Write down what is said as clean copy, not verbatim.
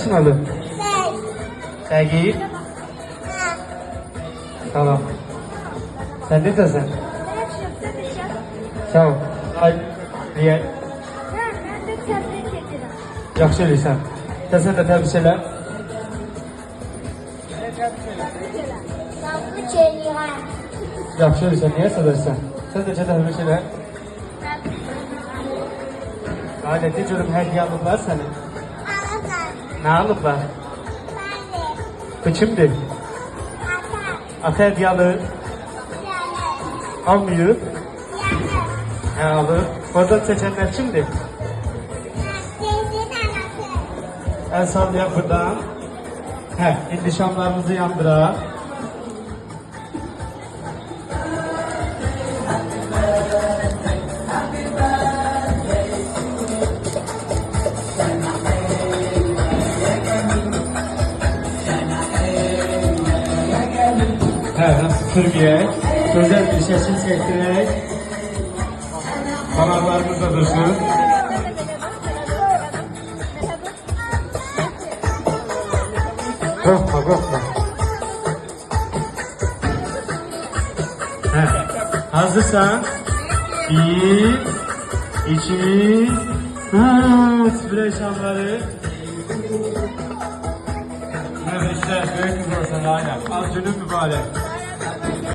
yaşın olur? 5. 8. Tamam. Sen ne dersin? Sağ ol. Ay, niye? Ben de tebrik ederim. Yaxşı eləyirsən. Sən də təbrik elə. Tebrik ederim. Yaxşı eləyirsən, niyə səbəbsən? Sən də təbrik elə. Ailə, de görüm, hədiyyə alıblar səni. Nə alıblar? Bu kimdir? Ata hədiyyə alır. Almıyor. Hə, alır. Oradan çəkənlər kimdir? El sallayaq buradan. Hə, indi şamlarımızı yandıraq. Hə, süpürgəyək. Gözəl bir şəkil çəkdirək. Kanallarımız da dursun. Korkma, korkma. Hə, hazırsan? 1, 2, süpürək şamları. Nəvəşlər, böyük olsun, aynen. Az günün mübarək.